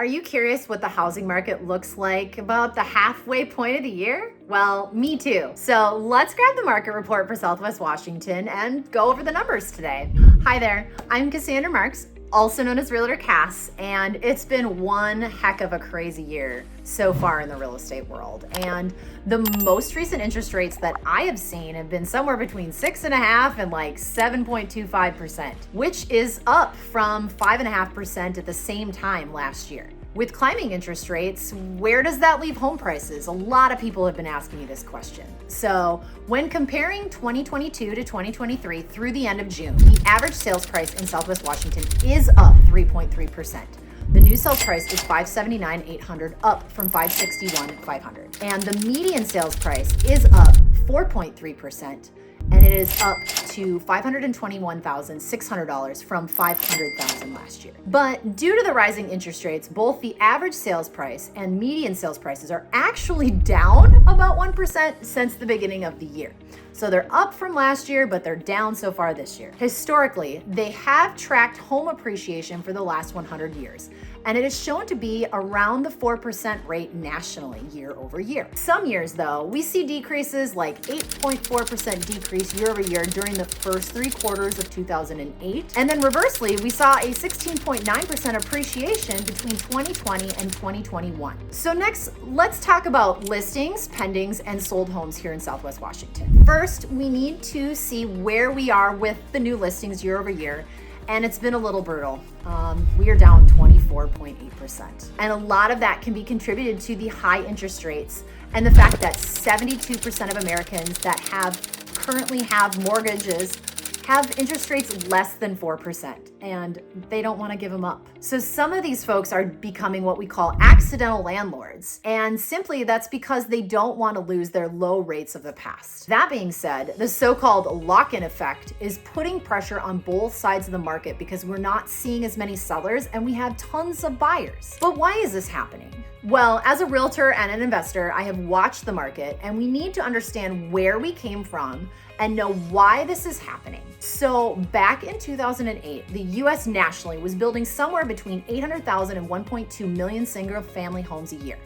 Are you curious what the housing market looks like about the halfway point of the year? Well, me too. So let's grab the market report for Southwest Washington and go over the numbers today. Hi there, I'm Cassandra Marks, also known as Realtor Cass, and it's been one heck of a crazy year so far in the real estate world. And the most recent interest rates that I have seen have been somewhere between 6.5% and like 7.25%, which is up from 5.5% at the same time last year. With climbing interest rates, where does that leave home prices? A lot of people have been asking me this question. So when comparing 2022 to 2023 through the end of June, the average sales price in Southwest Washington is up 3.3%. The new sales price is $579,800, up from $561,500. And the median sales price is up 4.3%. And it is up to $521,600 from $500,000 last year. But due to the rising interest rates, both the average sales price and median sales prices are actually down about 1% since the beginning of the year. So they're up from last year, but they're down so far this year. Historically, they have tracked home appreciation for the last 100 years, and it is shown to be around the 4% rate nationally year over year. Some years, though, we see decreases like 8.4% decrease year over year during the first 3 quarters of 2008. And then reversely, we saw a 16.9% appreciation between 2020 and 2021. So next, let's talk about listings, pendings, and sold homes here in Southwest Washington. First, we need to see where we are with the new listings year over year, and it's been a little brutal. We are down 24.8%. And a lot of that can be contributed to the high interest rates and the fact that 72% of Americans that currently have mortgages have interest rates less than 4%, and they don't want to give them up. So some of these folks are becoming what we call accidental landlords, and simply that's because they don't want to lose their low rates of the past. That being said, the so-called lock-in effect is putting pressure on both sides of the market because we're not seeing as many sellers and we have tons of buyers. But why is this happening? Well, as a realtor and an investor, I have watched the market, and we need to understand where we came from and know why this is happening. So back in 2008, the US nationally was building somewhere between 800,000 and 1.2 million single family homes a year.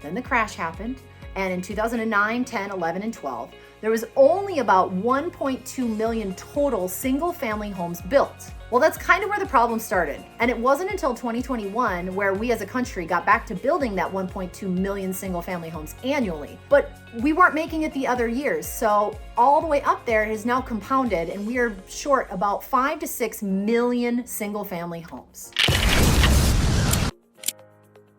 Then the crash happened, and in 2009, 10, 11, and 12, there was only about 1.2 million total single family homes built. Well, that's kind of where the problem started. And it wasn't until 2021 where we as a country got back to building that 1.2 million single family homes annually. But we weren't making it the other years. So all the way up there has now compounded, and we are short about 5 to 6 million single family homes.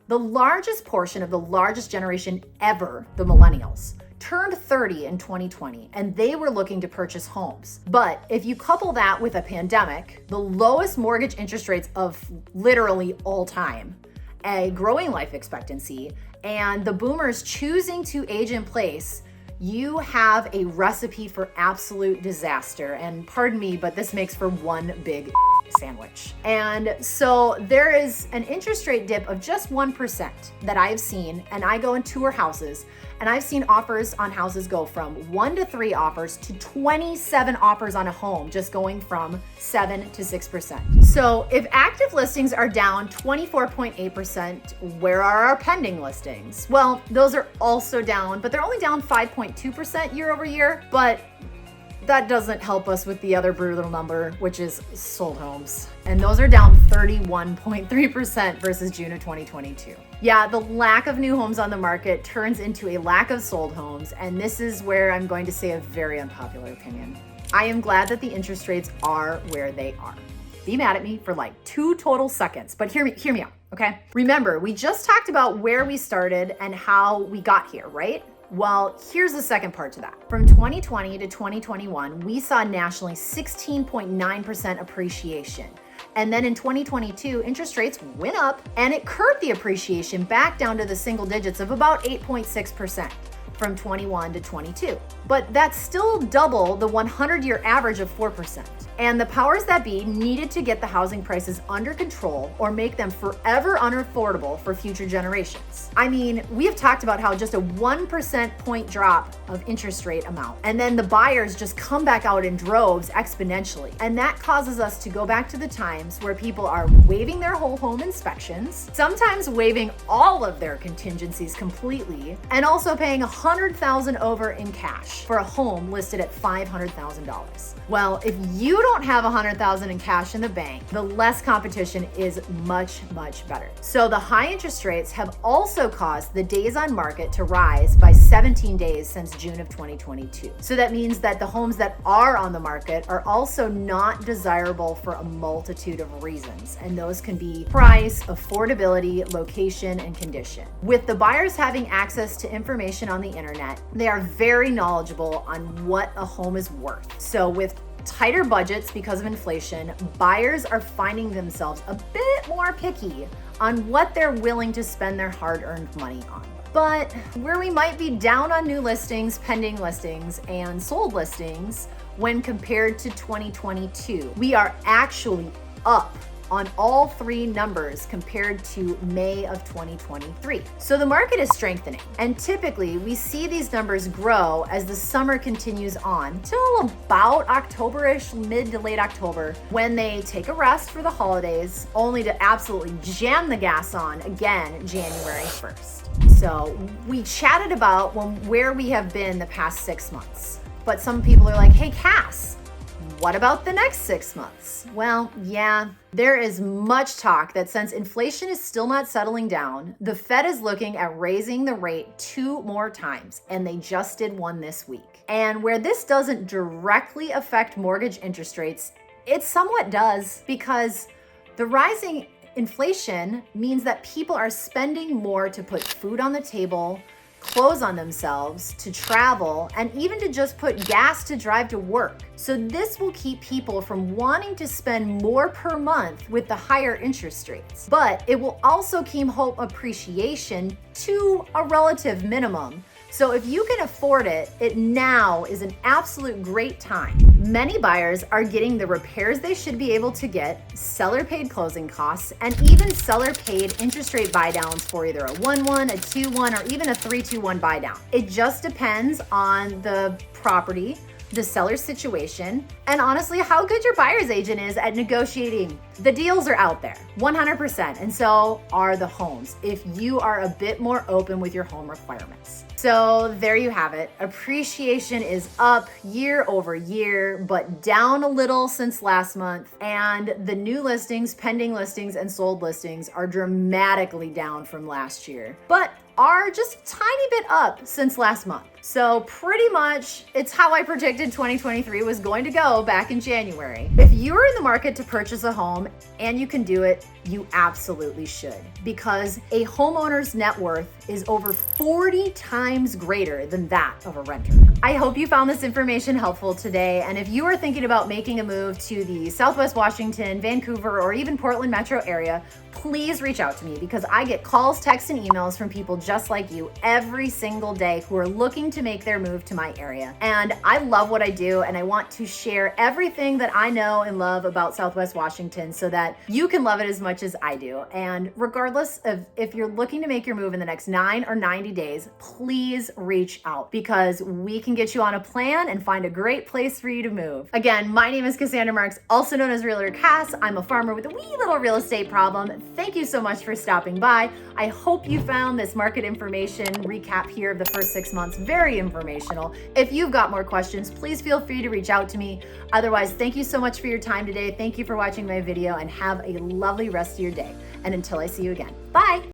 The largest portion of the largest generation ever, the millennials, turned 30 in 2020, and they were looking to purchase homes. But if you couple that with a pandemic, the lowest mortgage interest rates of literally all time, a growing life expectancy, and the boomers choosing to age in place, you have a recipe for absolute disaster. And pardon me, but this makes for one big sandwich. And so there is an interest rate dip of just 1% that I've seen, and I go and tour houses, and I've seen offers on houses go from 1 to 3 offers to 27 offers on a home, just going from 7 to 6%. So if active listings are down 24.8%, where are our pending listings? Well, those are also down, but they're only down 5.2% year over year, but that doesn't help us with the other brutal number, which is sold homes. And those are down 31.3% versus June of 2022. Yeah, the lack of new homes on the market turns into a lack of sold homes. And this is where I'm going to say a very unpopular opinion. I am glad that the interest rates are where they are. Be mad at me for like 2 total seconds, but hear me out, okay? Remember, we just talked about where we started and how we got here, right? Well, here's the second part to that. From 2020 to 2021, we saw nationally 16.9% appreciation. And then in 2022, interest rates went up, and it curbed the appreciation back down to the single digits of about 8.6% from 21 to 22. But that's still double the 100-year average of 4%. And the powers that be needed to get the housing prices under control or make them forever unaffordable for future generations. I mean, we have talked about how just a 1% point drop of interest rate amount, and then the buyers just come back out in droves exponentially. And that causes us to go back to the times where people are waiving their whole home inspections, sometimes waiving all of their contingencies completely, and also paying $100,000 over in cash for a home listed at $500,000. Well, if you don't have $100,000 in cash in the bank, the less competition is much, much better. So the high interest rates have also caused the days on market to rise by 17 days since June of 2022. So that means that the homes that are on the market are also not desirable for a multitude of reasons. And those can be price, affordability, location, and condition. With the buyers having access to information on the internet, they are very knowledgeable on what a home is worth. So with tighter budgets because of inflation, buyers are finding themselves a bit more picky on what they're willing to spend their hard-earned money on. But where we might be down on new listings, pending listings, and sold listings when compared to 2022, we are actually up on all three numbers compared to May of 2023. So the market is strengthening, and typically we see these numbers grow as the summer continues on till about October-ish, mid to late October, when they take a rest for the holidays, only to absolutely jam the gas on again January 1st. So we chatted about where we have been the past 6 months, but some people are like, hey Cass, what about the next 6 months? Well, yeah, there is much talk that since inflation is still not settling down, the Fed is looking at raising the rate 2 more times, and they just did one this week. And where this doesn't directly affect mortgage interest rates, it somewhat does, because the rising inflation means that people are spending more to put food on the table, clothes on themselves, to travel, and even to just put gas to drive to work. So this will keep people from wanting to spend more per month with the higher interest rates. But it will also keep home appreciation to a relative minimum. So if you can afford it, it now is an absolute great time. Many buyers are getting the repairs they should be able to get, seller-paid closing costs, and even seller-paid interest rate buy-downs for either a 1-1, a 2-1, or even a 3-2-1 buy-down. It just depends on the property, the seller's situation, and honestly, how good your buyer's agent is at negotiating. The deals are out there, 100%, and so are the homes, if you are a bit more open with your home requirements. So there you have it. Appreciation is up year over year, but down a little since last month. And the new listings, pending listings, and sold listings are dramatically down from last year, but are just a tiny bit up since last month. So pretty much it's how I predicted 2023 was going to go back in January. If you're in the market to purchase a home and you can do it, you absolutely should, because a homeowner's net worth is over 40 times greater than that of a renter. I hope you found this information helpful today. And if you are thinking about making a move to the Southwest Washington, Vancouver, or even Portland metro area, please reach out to me, because I get calls, texts, and emails from people just like you every single day who are looking to make their move to my area. And I love what I do, and I want to share everything that I know and love about Southwest Washington so that you can love it as much as I do. And regardless of if you're looking to make your move in the next 9 or 90 days, please reach out, because we can get you on a plan and find a great place for you to move. Again, my name is Cassandra Marks, also known as Realtor Cass. I'm a farmer with a wee little real estate problem. Thank you so much for stopping by. I hope you found this market information recap here of the first 6 months very informational. If you've got more questions, please feel free to reach out to me. Otherwise, thank you so much for your time today. Thank you for watching my video, and have a lovely rest of your day. And until I see you again, bye.